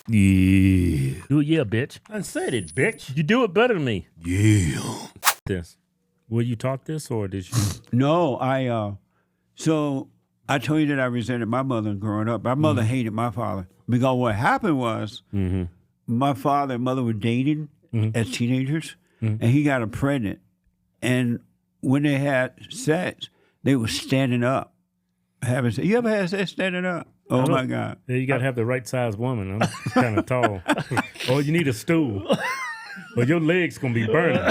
Yeah. Do it, yeah, bitch. I said it, bitch. You do it better than me. Yeah. This. Will you taught this or did you? No, so I told you that I resented my mother growing up. My mother hated my father because what happened was my father and mother were dating as teenagers, and he got her pregnant. And when they had sex, they were standing up. Having sex. You ever had sex standing up? Oh my God! Yeah, you got to have the right size woman. I'm kind of tall. Or you need a stool. Or your legs gonna be burning.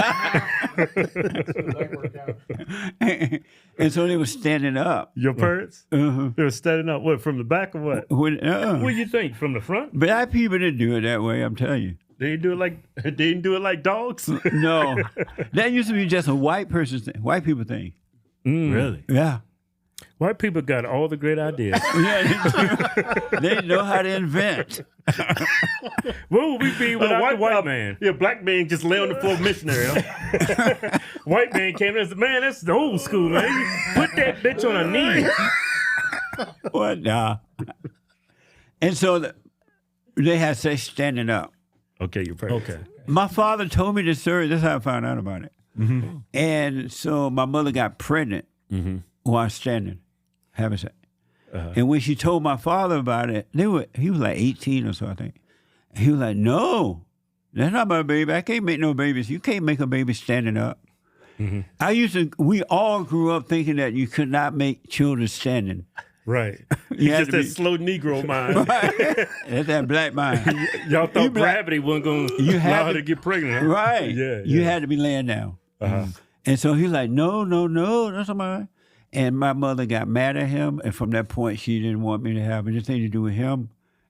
And so they were standing up. Your parents? They were standing up. What, from the back or what? What do you think? From the front? Black people didn't do it that way. I'm telling you. They didn't do it like dogs. No, that used to be just a white person's thing, white people thing. Really? Yeah. White people got all the great ideas. They know how to invent. What would we be without the white man? Yeah, black man just lay on the floor missionary. White man came in and said, man, that's the old school, man. Put that bitch on her knee. What? Nah. And so they had sex standing up. Okay, you're perfect. Okay. My father told me this story. That's how I found out about it. And so my mother got pregnant while standing, having sex. And when she told my father about it, he was like 18 or so, I think. He was like, no, that's not my baby. I can't make no babies. You can't make a baby standing up. We all grew up thinking that you could not make children standing. Right. You had Just to that be- slow Negro mind. Right. That's that black mind. Y'all thought gravity wasn't going to allow her to get pregnant. Huh? Right. Yeah. You had to be laying down. And so he was like, no, that's not mine. And my mother got mad at him. And from that point, she didn't want me to have anything to do with him.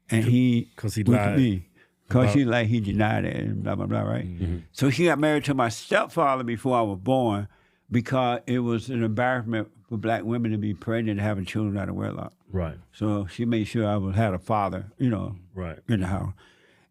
And Because he with lied. me. Because he denied it and blah, blah, blah, right? So she got married to my stepfather before I was born because it was an embarrassment for black women to be pregnant and having children out of wedlock. Right. So she made sure I had a father, Right. in the house.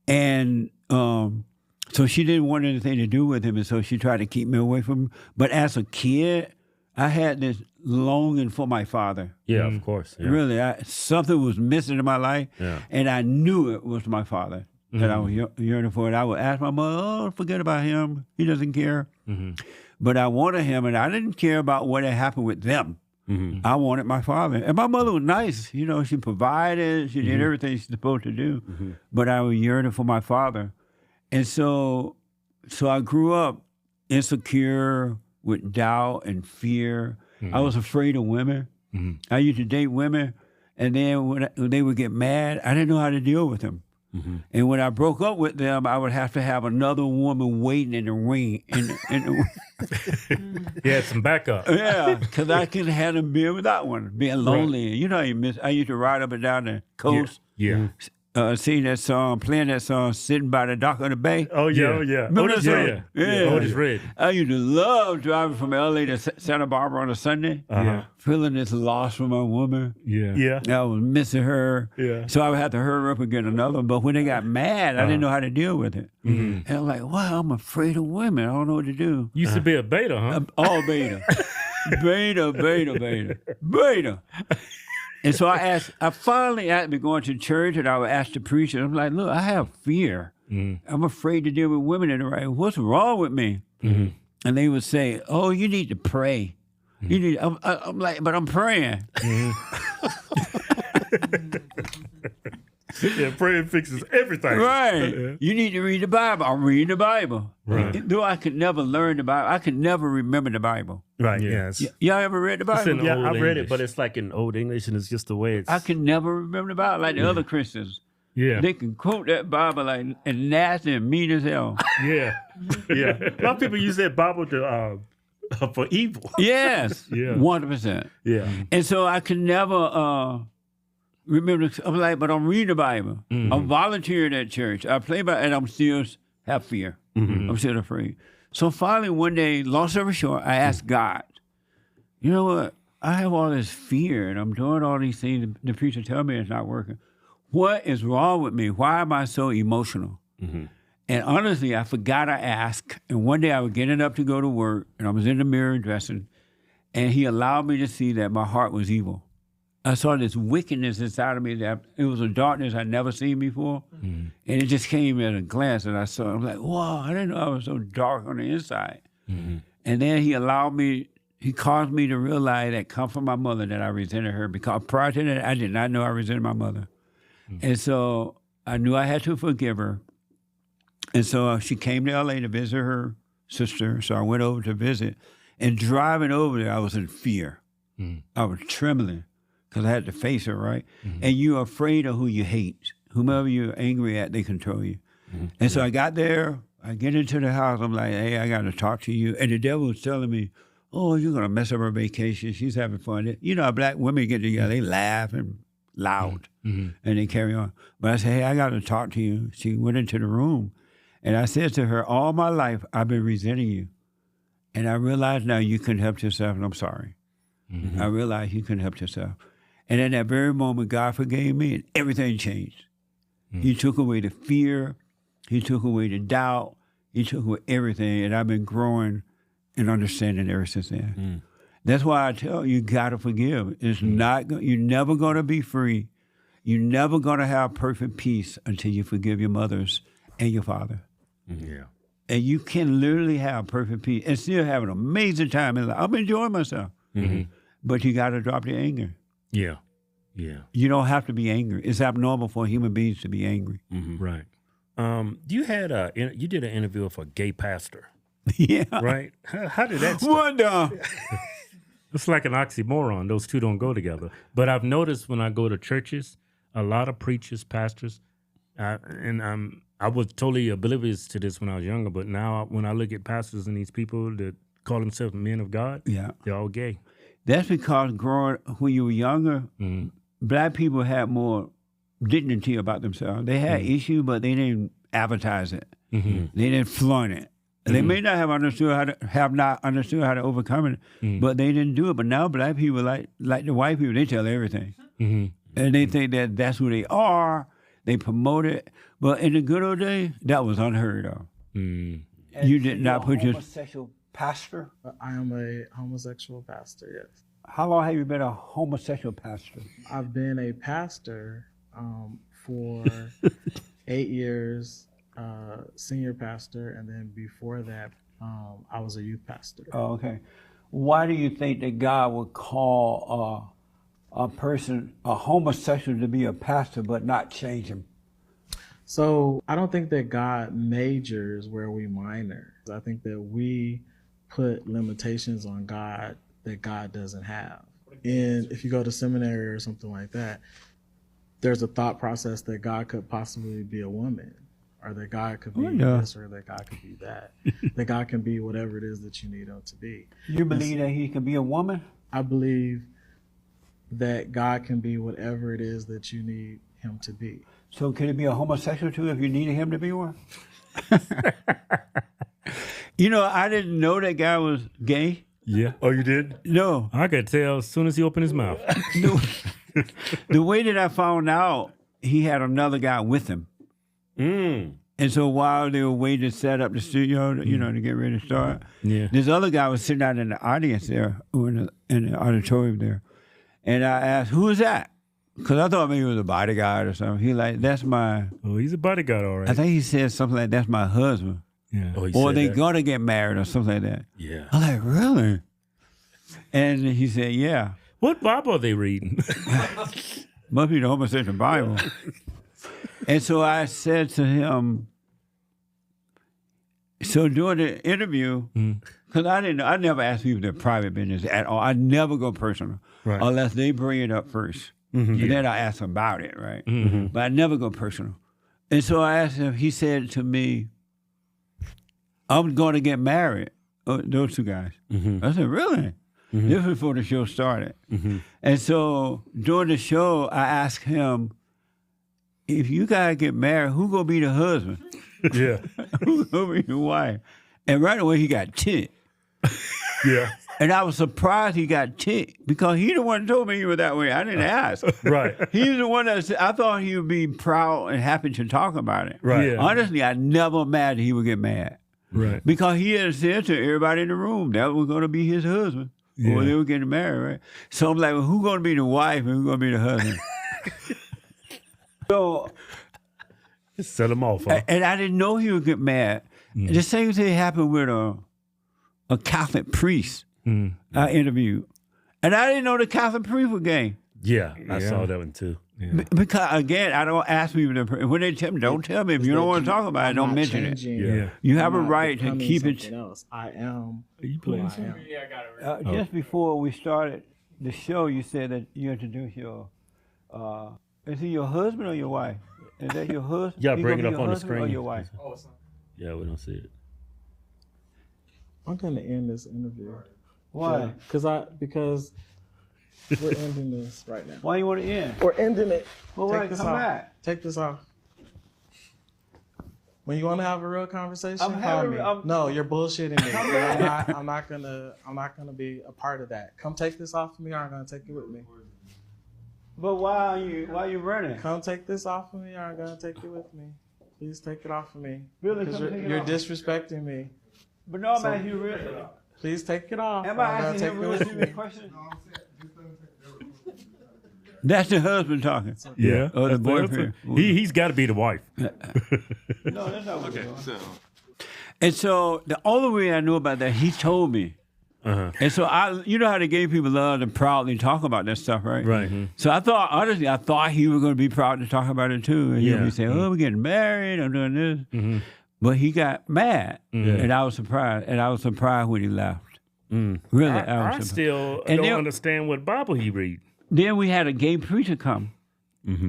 And so she didn't want anything to do with him, and so she tried to keep me away from him. But as a kid, I had this longing for my father. Yeah, of course. Yeah. Really, something was missing in my life, Yeah. and I knew it was my father that I was yearning for. And I would ask my mother, "Oh, forget about him. He doesn't care." But I wanted him, and I didn't care about what had happened with them. I wanted my father, and my mother was nice. She provided, she did everything she's supposed to do. But I was yearning for my father, and so I grew up insecure with doubt and fear. I was afraid of women. I used to date women, and then when they would get mad, I didn't know how to deal with them. And when I broke up with them, I would have to have another woman waiting in the ring. You had some backup. Yeah, because I couldn't have them being without one, being lonely. I used to ride up and down the coast. Yeah. Sing that song, playing that song, sitting by the dock of the bay. Oh, yeah. Remember that song? Yeah. Otis Red. I used to love driving from L.A. to Santa Barbara on a Sunday, feeling this loss for my woman. Yeah. I was missing her. Yeah. So I would have to hurry up and get another one. But when they got mad, I didn't know how to deal with it. And I'm like, wow, I'm afraid of women. I don't know what to do. Used to be a beta, huh? All beta. Beta. And so I finally had to be going to church, and I would ask the preacher, I'm like, look, I have fear. I'm afraid to deal with women in the right. What's wrong with me? And they would say, oh, you need to pray. I'm like, but I'm praying. Yeah, praying fixes everything. Right. You need to read the Bible. I'm reading the Bible. Right. Though I could never learn the Bible, I could never remember the Bible. Right. Yeah. Yes. Y'all ever read the Bible? in Yeah, Old I've read it, English. but it's like in Old English, and it's just the way it's. I could never remember the Bible like the other Christians. Yeah. They can quote that Bible like and nasty and mean as hell. Yeah. Yeah. A lot of people use that Bible to for evil. Yes. Yeah. 100%. Yeah. And so I could never remember. I'm like, but I'm reading the Bible. I'm volunteering at church. I play by, and I'm still have fear. I'm still afraid. So finally, one day, long story short, I asked God, you know what? I have all this fear, and I'm doing all these things. The preacher tell me it's not working. What is wrong with me? Why am I so emotional? And honestly, I forgot to ask. And one day I was getting up to go to work, and I was in the mirror dressing, and he allowed me to see that my heart was evil. I saw this wickedness inside of me that it was a darkness I'd never seen before. And it just came at a glance and I saw it. I'm like, wow, I didn't know I was so dark on the inside. And then he caused me to realize that come from my mother that I resented her, because prior to that, I did not know I resented my mother. And so I knew I had to forgive her. And so she came to L.A. to visit her sister. So I went over to visit. And driving over there, I was in fear. I was trembling because I had to face her, right? And you're afraid of who you hate. Whomever you're angry at, they control you. And so I got there. I get into the house. I'm like, hey, I got to talk to you. And the devil was telling me, oh, you're going to mess up her vacation. She's having fun. You know, black women get together, they laugh and loud, and they carry on. But I said, hey, I got to talk to you. She went into the room, and I said to her, all my life, I've been resenting you. And I realized now you couldn't help yourself, and I'm sorry. I realized you couldn't help yourself. And in that very moment, God forgave me, and everything changed. He took away the fear. He took away the doubt. He took away everything, and I've been growing and understanding ever since then. That's why I tell you, got to forgive. It's not. You're never going to be free. You're never going to have perfect peace until you forgive your mothers and your father. Yeah. And you can literally have perfect peace and still have an amazing time in life. I'm enjoying myself. But you got to drop the anger. Yeah. Yeah. You don't have to be angry. It's abnormal for human beings to be angry. Right. You did an interview with a gay pastor. Yeah. Right? How did that start? What It's like an oxymoron. Those two don't go together. But I've noticed when I go to churches, a lot of preachers, pastors, and I was totally oblivious to this when I was younger, but now when I look at pastors and these people that call themselves men of God, they're all gay. That's because when you were younger, black people had more dignity about themselves. They had issues, but they didn't advertise it. They didn't flaunt it. They may not have understood how to overcome it, but they didn't do it. But now black people, like the white people, they tell everything. And they think that that's who they are. They promote it. But in the good old days, that was unheard of. You did not put your... homosexual pastor? I am a homosexual pastor, yes. How long have you been a homosexual pastor? I've been a pastor for 8 years, senior pastor, and then before that, I was a youth pastor. Oh, okay. Why do you think that God would call a person, a homosexual, to be a pastor but not change him? So I don't think that God majors where we minor. I think that we put limitations on God that God doesn't have. And if you go to seminary or something like that, there's a thought process that God could possibly be a woman, or that God could be this, or that God could be that. That God can be whatever it is that you need him to be. You believe that he can be a woman? I believe that God can be whatever it is that you need him to be. So could it be a homosexual too if you needed him to be one? You know, I didn't know that guy was gay. Yeah. Oh, you did? No. I could tell as soon as he opened his mouth. No. The way that I found out, he had another guy with him. And so while they were waiting to set up the studio, to get ready to start, this other guy was sitting out in the audience there, in the auditorium there. And I asked, who is that? Because I thought maybe it was a bodyguard or something. He like, that's my... Oh, he's a bodyguard, all right. I think he said something like, that's my husband. Yeah. Oh, or they gonna get married or something like that. Yeah. I'm like, really? And he said, yeah. What Bible are they reading? Must be the homosexual Bible. And so I said to him, so during the interview, because I never ask people their private business at all. I never go personal unless they bring it up first. And then I ask them about it, right? But I never go personal. And so I asked him, he said to me, I'm going to get married. Those two guys. I said, really? This was before the show started. And so during the show, I asked him, if you guys get married, who going to be the husband? Yeah. Who going to be the wife? And right away, he got ticked. Yeah. And I was surprised he got ticked because he the one who told me he was that way. I didn't ask. Right. He's the one that said, I thought he would be proud and happy to talk about it. Right. Yeah. Honestly, I never imagined he would get mad. Right. Because he had said to everybody in the room that was going to be his husband. Or they were getting married, right? So I'm like, well, who's going to be the wife and who's going to be the husband? So, Just set them off, huh? and I didn't know he would get mad. The same thing happened with a Catholic priest I interviewed. And I didn't know the Catholic priest was gay. Yeah, I saw that one too. Yeah. Because, again, I don't ask people to, when they tell me, don't tell me. If you don't want to talk about it, don't mention it. Yeah. You have a right to keep it. Else. I am. Are you playing something? Yeah, I got it. Just before we started the show, you said that you introduced your, is he your husband or your wife? Is that your husband? Yeah, He bring gonna it be up your on the husband or screen. your wife? Oh, it's not. Yeah, we don't see it. I'm gonna end this interview. Why? Because we're ending this right now. Why you want to end? We're ending it. Well, Take wait, this come off. back. Take this off. When you want to have a real conversation, I'm call having- me. I'm- No, you're bullshitting me. I'm not gonna be a part of that. Come take this off of me, or I'm gonna take it with me. But why are you running? Come take this off of me, or I'm gonna take it with me. Please take it off of me. Really, Because come take it you're off. disrespecting me. But no, I'm So- asking you really. Please take it off. Am or I I'm gonna asking take him it really with serious me. question? That's the husband talking. Yeah. Or the That's boyfriend. He's got to be the wife. No, that's not what Okay, so And so the only way I knew about that, he told me. Uh-huh. And so you know how the gay people love to proudly talk about that stuff, right? Right. So I thought he was going to be proud to talk about it too. And he'll Yeah. be saying, "Oh, we're getting married. I'm doing this." But he got mad, and I was surprised. And I was surprised when he left. Really, I I was surprised. still And don't then- understand what Bible he read. Then we had a gay preacher come.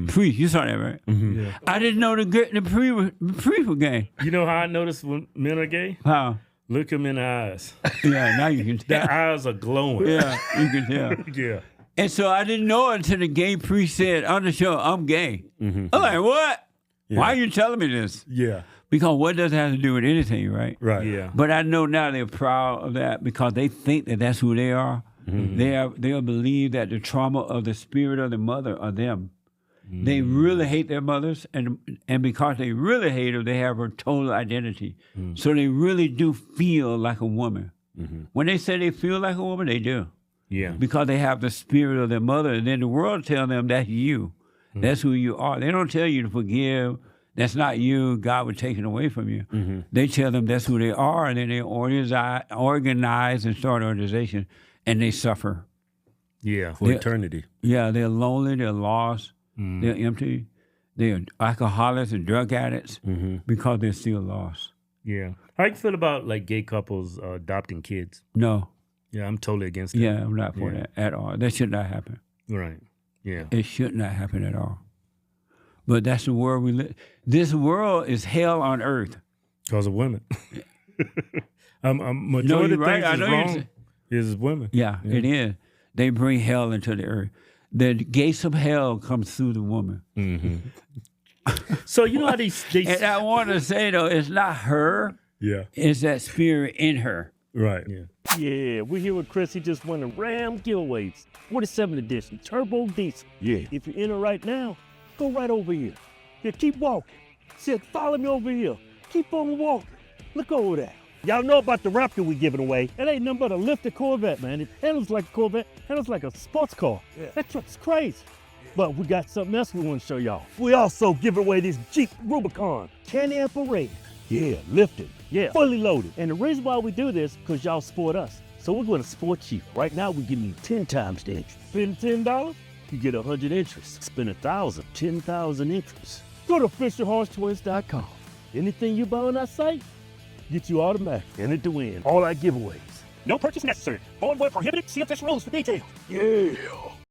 Priest, you saw that, right? Yeah. I didn't know the priest was gay. You know how I notice when men are gay? How? Look them in the eyes. Yeah, now you can Their tell. eyes are glowing. Yeah, you can tell. Yeah. And so I didn't know until the gay priest said on the show, "I'm gay." I'm like, "What? Why are you telling me this?" Yeah. Because what does it have to do with anything, right? Right. Yeah. But I know now they're proud of that because they think that that's who they are. They'll believe that the trauma of the spirit of the mother are them. They really hate their mothers, and because they really hate her, they have her total identity. So they really do feel like a woman. When they say they feel like a woman, they do. Yeah. Because they have the spirit of their mother, and then the world tell them that's you. That's who you are. They don't tell you to forgive. That's not you. God would take it away from you. They tell them that's who they are, and then they organize and start an organization, and they suffer. Yeah. For eternity. Yeah, they're lonely, they're lost, they're empty, they're alcoholics and drug addicts because they're still lost. Yeah. How you feel about like gay couples adopting kids? No, Yeah, I'm totally against it. yeah, I'm not for that at all. That should not happen. Right. Yeah. It should not happen at all. But that's the world we live. This world is hell on earth. Because of women. Majority No, of you're right. things I is know you're wrong saying- is women. Yeah, it is. They bring hell into the earth. The gates of hell comes through the woman. So you know how they And I want to say though, it's not her. yeah. It's that spirit in her. Right. Yeah. Yeah, we're here with Chris. He just won a Ram giveaways. 47 edition, turbo diesel. Yeah. If you're in it right now, go right over here. Yeah, keep walking. Said, follow me over here. Keep on walking. Look over there. Y'all know about the Raptor we giving away. It ain't nothing but a lifted Corvette, man. It handles like a Corvette, handles like a sports car. Yeah. That truck's crazy. But we got something else we want to show y'all. We also giving away this Jeep Rubicon, Can-Am Parade. Yeah, lifted. Yeah, fully loaded. And the reason why we do this, because y'all support us. So we're going to support you. Right now, we're giving you 10 times the interest. Spend $10, you get 100 interest. Spend 1,000, 10,000 interest. Go to FisherHorseTwins.com. Anything you buy on our site, get you automatic entered to win all our giveaways. No purchase necessary. Void where prohibited. See official rules for details. Yeah.